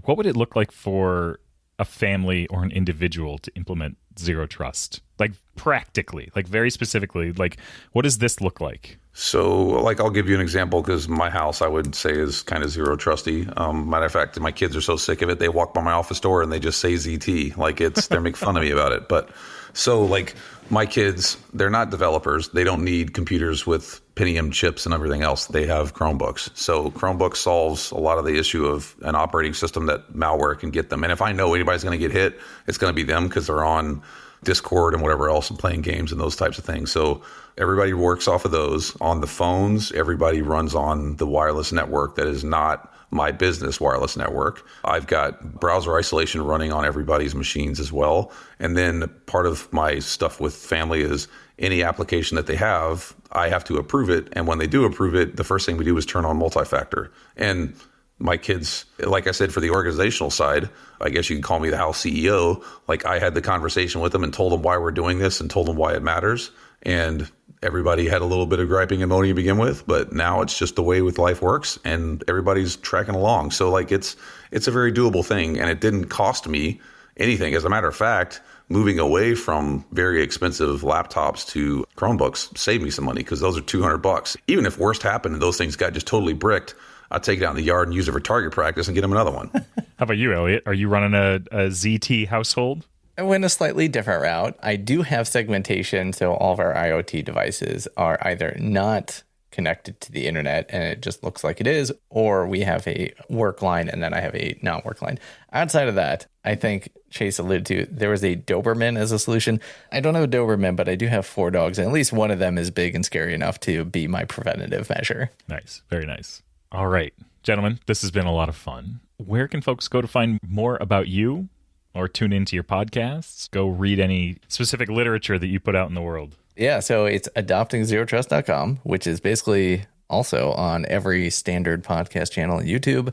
B: what would it look like for a family or an individual to implement Zero Trust? Like, practically, like very specifically, like, what does this look like?
E: So, like, I'll give you an example, because my house, I would say, is kind of zero trusty. Matter of fact, my kids are so sick of it, they walk by my office door and they just say ZT. Like, they make fun of me about it. But so, like, my kids, they're not developers. They don't need computers with Pentium chips and everything else. They have Chromebooks. So Chromebook solves a lot of the issue of an operating system that malware can get them. And if I know anybody's going to get hit, it's going to be them, because they're on Discord and whatever else and playing games and those types of things. So everybody works off of those. On the phones, everybody runs on the wireless network that is not my business wireless network. I've got browser isolation running on everybody's machines as well. And then part of my stuff with family is any application that they have, I have to approve it. And when they do approve it, the first thing we do is turn on multi-factor. And my kids, like I said, for the organizational side, I guess you can call me the house CEO. Like, I had the conversation with them and told them why we're doing this and told them why it matters. And Everybody had a little bit of griping and moaning to begin with, but now it's just the way with life works and everybody's tracking along. So like it's a very doable thing, and it didn't cost me anything. As a matter of fact, moving away from very expensive laptops to Chromebooks saved me some money because those are $200. Even if worst happened and those things got just totally bricked, I'd take it out in the yard and use it for target practice and get them another one.
B: How about you, Elliot? Are you running a ZT household?
F: I went a slightly different route. I do have segmentation, so all of our IoT devices are either not connected to the internet and it just looks like it is, or we have a work line and then I have a non-work line. Outside of that, I think Chase alluded to, there was a Doberman as a solution. I don't have a Doberman, but I do have 4 dogs, and at least one of them is big and scary enough to be my preventative measure.
B: Nice. Very nice. All right, gentlemen, this has been a lot of fun. Where can folks go to find more about you or tune into your podcasts? Go read any specific literature that you put out in the world.
F: Yeah, so it's adoptingzerotrust.com, which is basically also on every standard podcast channel on YouTube.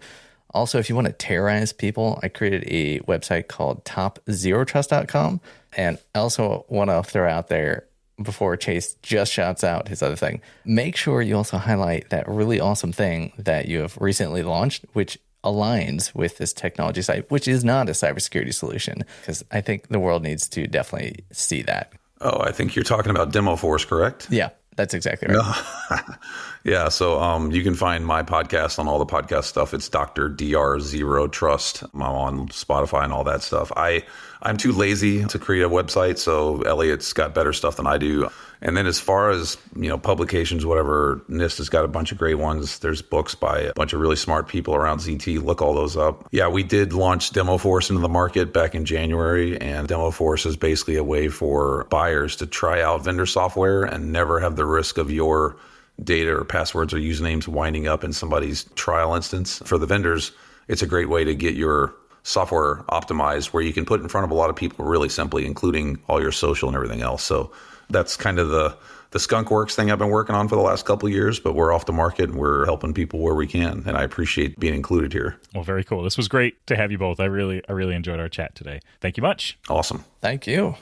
F: Also, if you want to terrorize people, I created a website called topzerotrust.com. And I also want to throw out there, before Chase just shouts out his other thing, make sure you also highlight that really awesome thing that you have recently launched, which aligns with this technology site, which is not a cybersecurity solution, because I think the world needs to definitely see that.
E: Oh, I think you're talking about DemoForce, correct?
F: Yeah, that's exactly right.
E: Yeah, so you can find my podcast on all the podcast stuff. It's Dr. Dr. Zero Trust. I'm on Spotify and all that stuff. I'm too lazy to create a website, so Elliot's got better stuff than I do. And then as far as, publications, whatever, NIST has got a bunch of great ones. There's books by a bunch of really smart people around ZT. Look all those up. Yeah, we did launch DemoForce into the market back in January, and DemoForce is basically a way for buyers to try out vendor software and never have the risk of your data or passwords or usernames winding up in somebody's trial instance. For the vendors, it's a great way to get your software optimized where you can put it in front of a lot of people really simply, including all your social and everything else. So that's kind of the skunkworks thing I've been working on for the last couple of years, but we're off the market and we're helping people where we can. And I appreciate being included here.
B: Well, very cool. This was great to have you both. I really enjoyed our chat today. Thank you much.
E: Awesome.
F: Thank you.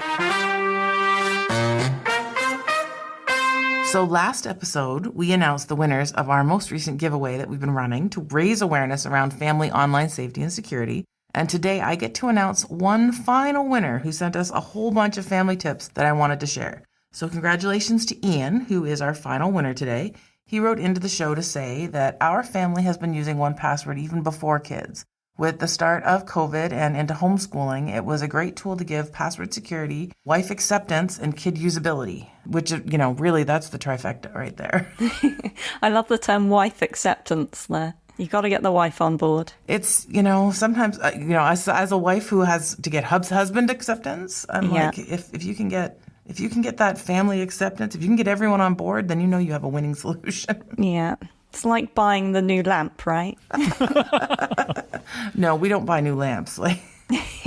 A: So last episode, we announced the winners of our most recent giveaway that we've been running to raise awareness around family online safety and security. And today I get to announce one final winner who sent us a whole bunch of family tips that I wanted to share. So congratulations to Ian, who is our final winner today. He wrote into the show to say that our family has been using 1Password even before kids. With the start of COVID and into homeschooling, it was a great tool to give password security, wife acceptance, and kid usability, which, really that's the trifecta right there.
D: I love the term wife acceptance there. You got to get the wife on board.
A: It's, sometimes, as a wife who has to get husband acceptance, I'm like, if you can get that family acceptance, if you can get everyone on board, then you have a winning solution.
D: Yeah. It's like buying the new lamp, right?
A: No, we don't buy new lamps. All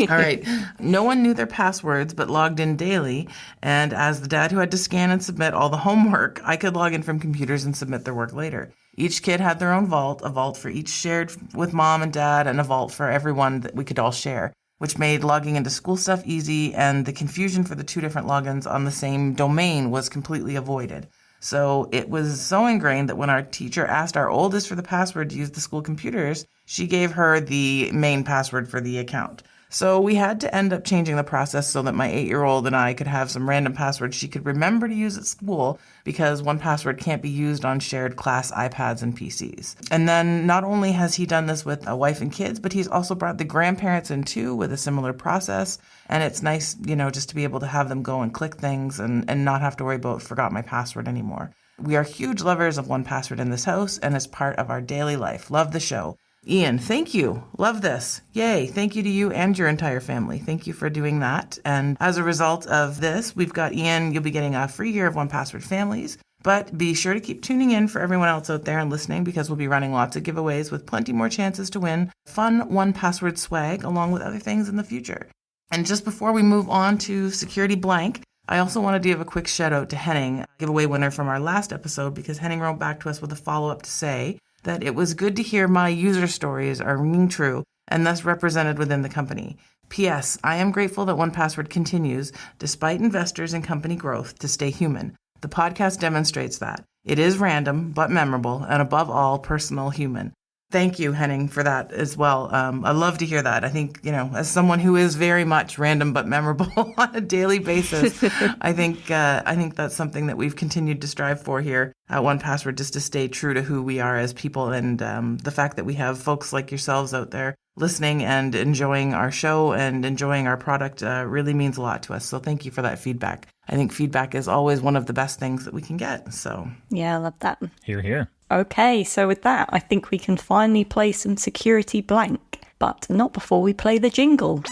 A: right. No one knew their passwords but logged in daily. And as the dad who had to scan and submit all the homework, I could log in from computers and submit their work later. Each kid had their own vault, a vault for each shared with mom and dad, and a vault for everyone that we could all share, which made logging into school stuff easy, and the confusion for the 2 different logins on the same domain was completely avoided. So it was so ingrained that when our teacher asked our oldest for the password to use the school computers, she gave her the main password for the account. So we had to end up changing the process so that my 8-year-old and I could have some random passwords she could remember to use at school, because 1Password can't be used on shared class iPads and PCs. And then not only has he done this with a wife and kids, but he's also brought the grandparents in too with a similar process. And it's nice, just to be able to have them go and click things and not have to worry about forgot my password anymore. We are huge lovers of 1Password in this house and as part of our daily life. Love the show. Ian, thank you. Love this. Yay. Thank you to you and your entire family. Thank you for doing that. And as a result of this, we've got Ian, you'll be getting a free year of 1Password families. But be sure to keep tuning in for everyone else out there and listening, because we'll be running lots of giveaways with plenty more chances to win fun 1Password swag along with other things in the future. And just before we move on to Security Blank, I also wanted to give a quick shout out to Henning, giveaway winner from our last episode, because Henning wrote back to us with a follow-up to say that it was good to hear my user stories are ringing true and thus represented within the company. P.S. I am grateful that 1Password continues, despite investors and company growth, to stay human. The podcast demonstrates that. It is random, but memorable, and above all, personal, human. Thank you, Henning, for that as well. I love to hear that. I think, as someone who is very much random but memorable on a daily basis, I think that's something that we've continued to strive for here at 1Password, just to stay true to who we are as people. And the fact that we have folks like yourselves out there listening and enjoying our show and enjoying our product really means a lot to us. So thank you for that feedback. I think feedback is always one of the best things that we can get. So
D: Yeah, I love that.
B: Hear, hear.
D: Okay, so with that, I think we can finally play some Security Blank, but not before we play the jingle.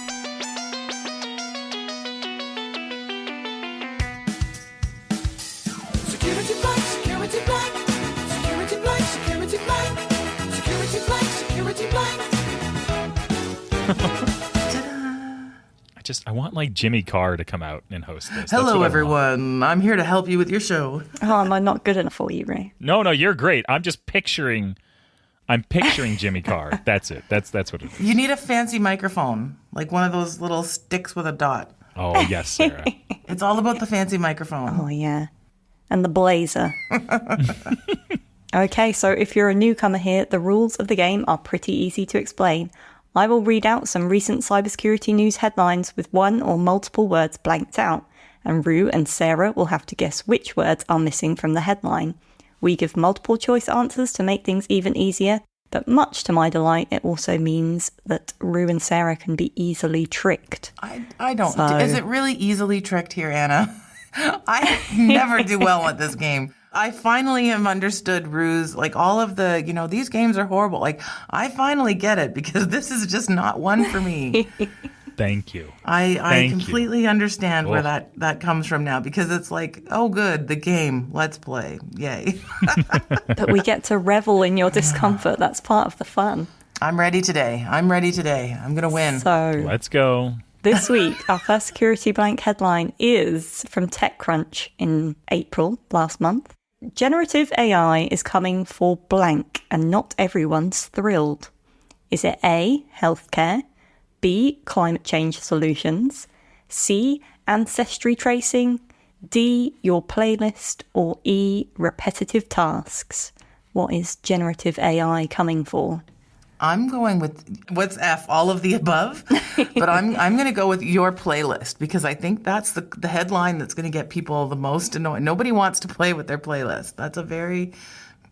G: Security blank, security blank, security blank, security blank, security blank, security blank.
B: I want like Jimmy Carr to come out and host this. That's
A: hello,
B: what I want.
A: everyone. I'm here to help you with your show.
D: Oh, am I not good enough for you, Ray?
B: No, you're great. I'm picturing Jimmy Carr. That's it. That's what it is.
A: You need a fancy microphone, like one of those little sticks with a dot.
B: Oh, yes, Sarah.
A: It's all about the fancy microphone.
D: Oh, yeah. And the blazer. Okay, so if you're a newcomer here, the rules of the game are pretty easy to explain. I will read out some recent cybersecurity news headlines with one or multiple words blanked out, and Rue and Sarah will have to guess which words are missing from the headline. We give multiple choice answers to make things even easier, but much to my delight, it also means that Rue and Sarah can be easily tricked.
A: I don't.
D: So-
A: Is it really easily tricked here, Anna? I never do well at this game. I finally have understood Rue's, like all of the, these games are horrible. Like, I finally get it because this is just not one for me.
B: Thank you.
A: I completely understand where
B: Oh.
A: that comes from now because it's like, oh, good, the game, let's play. Yay.
D: But we get to revel in your discomfort. That's part of the fun.
A: I'm ready today. I'm going to win.
D: So
B: Let's go.
D: this week, our first Security Blank headline is from TechCrunch in April last month. Generative AI is coming for blank and not everyone's thrilled. Is it A, healthcare, B, climate change solutions, C, ancestry tracing, D, your playlist, or E, repetitive tasks? What is generative AI coming for?
A: I'm going with what's F, all of the above, but I'm going to go with your playlist because I think that's the headline that's going to get people the most annoyed. Nobody wants to play with their playlist.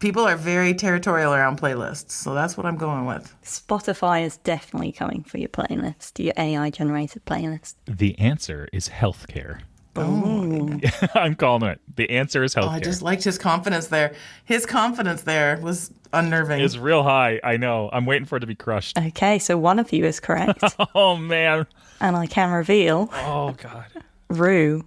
A: People are very territorial around playlists, so that's what I'm going with.
D: Spotify is definitely coming for your playlist, your AI-generated playlist.
B: The answer is healthcare. I'm calling it. The answer is healthcare.
A: I just liked his confidence there. His confidence there was unnerving.
B: It's real high. I know. I'm waiting for it to be crushed.
D: Okay, so one of you is correct,
B: Oh, man.
D: and I can reveal,
B: Oh, God.
D: Rue,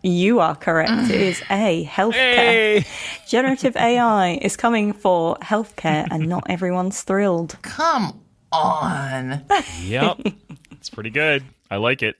D: you are correct. It is A, healthcare.
B: Hey.
D: Generative AI is coming for healthcare, and not everyone's thrilled.
A: Come on.
B: Yep. It's pretty good. I like it.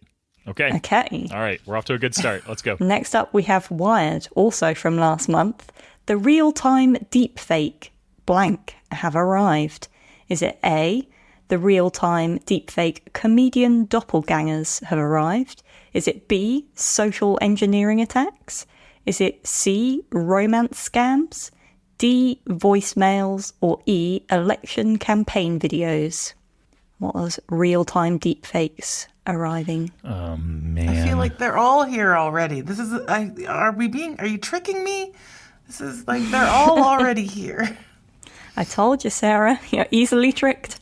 B: Okay.
D: Okay.
B: All right. We're off to a good start. Let's go.
D: Next up, we have Wired, also from last month. The real-time deepfake blank have arrived. Is it A, the real-time deepfake comedian doppelgangers have arrived? Is it B, social engineering attacks? Is it C, romance scams? D, voicemails? Or E, election campaign videos? What was real-time deepfakes arriving?
B: Man.
A: I feel like they're all here already. This is, are you tricking me? This is like, they're all already here.
D: I told you, Sarah, you're easily tricked.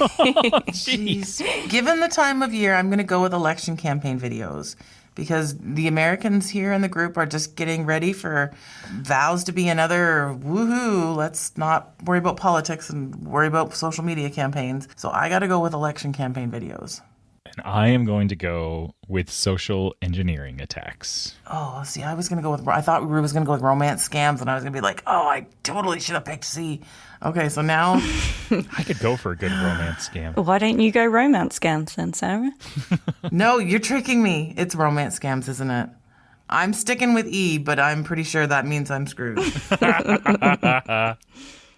A: Jeez. Given the time of year, I'm going to go with election campaign videos because the Americans here in the group are just getting ready for vows to be another woohoo. Let's not worry about politics and worry about social media campaigns. So I got to go with election campaign videos.
B: And I am going to go with social engineering attacks.
A: Oh, see, I thought Rue was going to go with romance scams, and I was going to be like, oh, I totally should have picked C. Okay, so now
B: I could go for a good romance scam.
D: Why don't you go romance scams then, Sarah?
A: No, you're tricking me. It's romance scams, isn't it? I'm sticking with E, but I'm pretty sure that means I'm screwed.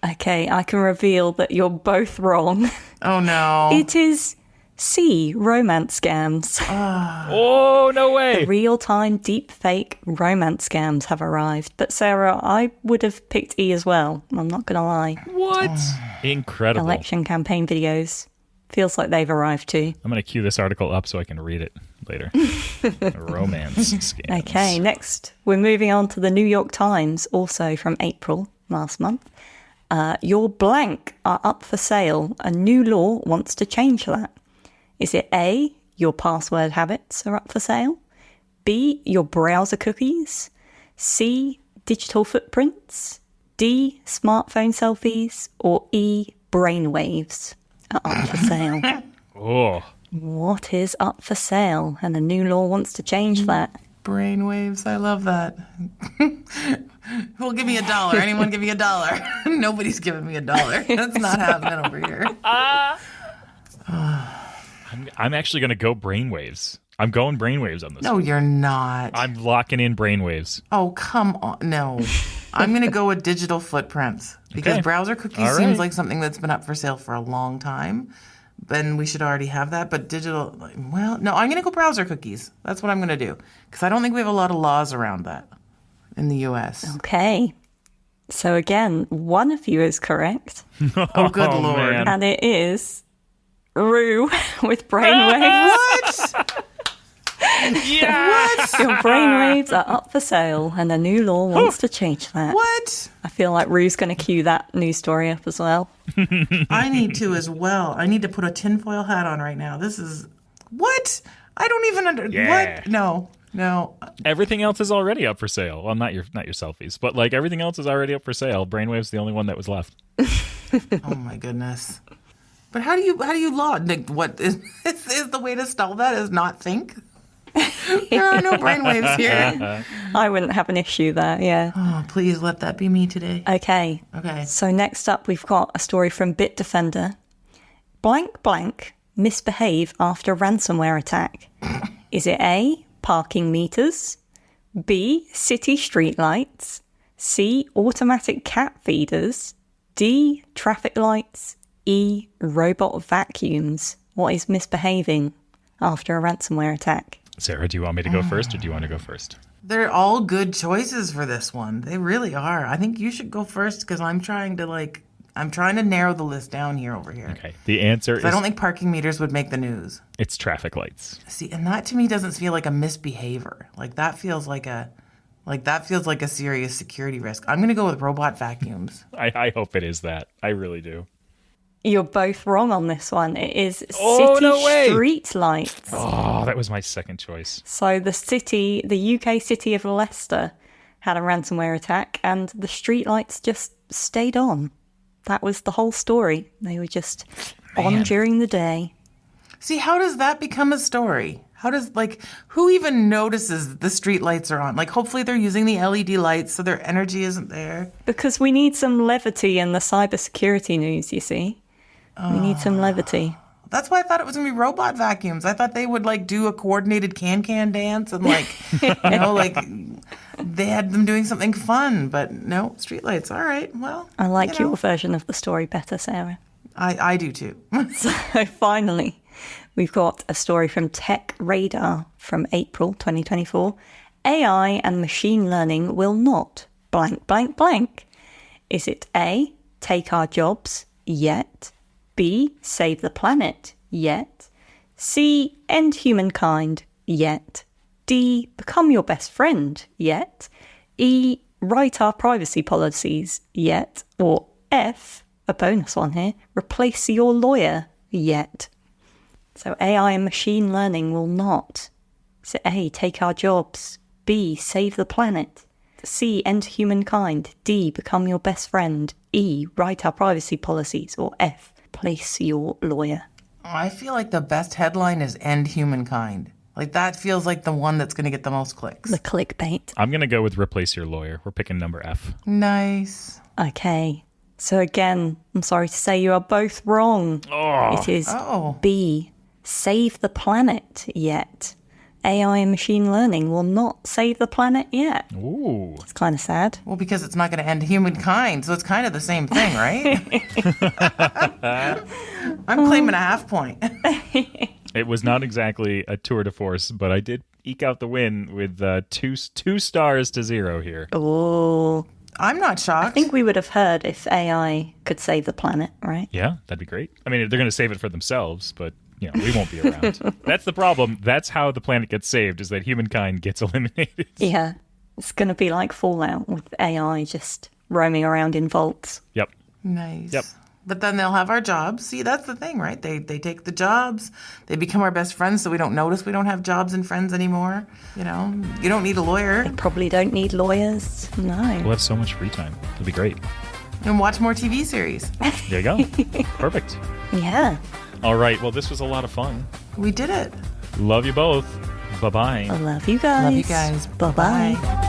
D: Okay, I can reveal that you're both wrong.
A: Oh, no.
D: It is C. Romance scams.
B: Oh, no way.
D: Real-time deepfake romance scams have arrived. But Sarah, I would have picked E as well. I'm not going to lie.
B: What? Incredible.
D: Election campaign videos. Feels like they've arrived too.
B: I'm going to cue this article up so I can read it later. Romance scams.
D: Okay, next we're moving on to the New York Times, also from April last month. Your blank are up for sale. A new law wants to change that. Is it A, your password habits are up for sale? B, your browser cookies? C, digital footprints? D, smartphone selfies? Or E, brainwaves are up for sale?
B: Oh.
D: What is up for sale? And a new law wants to change that.
A: Brainwaves, I love that. Who'll give me $1? Anyone give me $1? Nobody's giving me $1. That's not happening over here.
B: I'm actually going to go brainwaves. I'm going brainwaves on this
A: No,
B: one.
A: you're not.
B: I'm locking in brainwaves.
A: Oh, come on. No. I'm going to go with digital footprints because
B: Okay.
A: browser cookies
B: All
A: seems
B: right.
A: like something that's been up for sale for a long time. Then we should already have that. But digital, well, no, I'm going to go browser cookies. That's what I'm going to do because I don't think we have a lot of laws around that in the U.S.
D: Okay. So again, one of you is correct.
A: Oh, good
B: Oh,
A: Lord.
B: man.
D: And it is Rue with brainwaves.
A: What?
B: Yeah!
D: Your brainwaves are up for sale, and a new law wants to change that.
A: What?
D: I feel like Rue's going to cue that news story up as well.
A: I need to as well. I need to put a tinfoil hat on right now. This is what? I don't even
B: Yeah.
A: What? No.
B: Everything else is already up for sale. Well, not your selfies, but like everything else is already up for sale. Brainwave's the only one that was left.
A: Oh my goodness. But how do you log? Like, what is the way to stall that? Is not think? There are no brainwaves here.
D: I wouldn't have an issue there, yeah.
A: Oh, please let that be me today.
D: Okay.
A: Okay.
D: So next up, we've got a story from Bitdefender. Blank blank misbehave after ransomware attack. Is it A, parking meters? B, city streetlights? C, automatic cat feeders? D, traffic lights? E, robot vacuums? What is misbehaving after a ransomware attack?
B: Sarah, do you want me to go first or do you want to go first?
A: They're all good choices for this one. They really are. I think you should go first because I'm trying to narrow the list down here over here.
B: Okay. The answer is
A: I don't think parking meters would make the news.
B: it's traffic lights.
A: See, and that to me doesn't feel like a misbehavior. Like that feels like a serious security risk. I'm going to go with robot vacuums.
B: I hope it is that. I really do.
D: You're both wrong on this one. It is
B: Oh,
D: city
B: no way.
D: street lights.
B: Oh, that was my second choice.
D: So the UK city of Leicester had a ransomware attack and the streetlights just stayed on. That was the whole story. They were just on during the day.
A: See, how does that become a story? How does, who even notices the street lights are on? Like, hopefully they're using the LED lights so their energy isn't there.
D: Because we need some levity in the cybersecurity news, you see. We need some levity.
A: That's why I thought it was going to be robot vacuums. I thought they would, do a coordinated can-can dance and, they had them doing something fun. But no, street lights. All right, well.
D: I like your version of the story better, Sarah.
A: I do too.
D: So finally, we've got a story from Tech Radar from April 2024. AI and machine learning will not blank, blank, blank. Is it A, take our jobs, yet? B, save the planet, yet? C, end humankind, yet? D, become your best friend, yet? E, write our privacy policies, yet? Or F, a bonus one here, replace your lawyer, yet? So AI and machine learning will not. So A, take our jobs. B, save the planet. C, end humankind. D, become your best friend. E, write our privacy policies. Or F, replace your lawyer.
A: I feel like the best headline is end humankind. That feels like the one that's going to get the most clicks.
D: The clickbait.
B: I'm going to go with replace your lawyer. We're picking number F.
A: Nice.
D: Okay. So again, I'm sorry to say you are both wrong.
B: Oh.
D: It is
A: Oh.
D: B, save the planet, yet. AI and machine learning will not save the planet yet.
B: Ooh.
D: It's kind of sad.
A: Well, because it's not going to end humankind, so it's kind of the same thing, right? I'm claiming a half point.
B: It was not exactly a tour de force, but I did eke out the win with 2 stars to 0 here.
D: Oh,
A: I'm not shocked.
D: I think we would have heard if AI could save the planet, right?
B: Yeah, that'd be great. I mean, they're going to save it for themselves, but we won't be around. That's the problem. That's how the planet gets saved, is that humankind gets eliminated.
D: Yeah. It's going to be like Fallout with AI just roaming around in vaults.
B: Yep.
A: Nice.
B: Yep.
A: But then they'll have our jobs. See, that's the thing, right? They take the jobs. They become our best friends, so we don't notice we don't have jobs and friends anymore. You don't need a lawyer.
D: Probably don't need lawyers. No.
B: We'll have so much free time. It'll be great.
A: And watch more TV series.
B: There you go. Perfect.
D: Yeah.
B: All right. Well, this was a lot of fun.
A: We did it.
B: Love you both. Bye-bye.
D: I love you guys.
A: Love you guys.
D: Bye-bye.
A: Bye.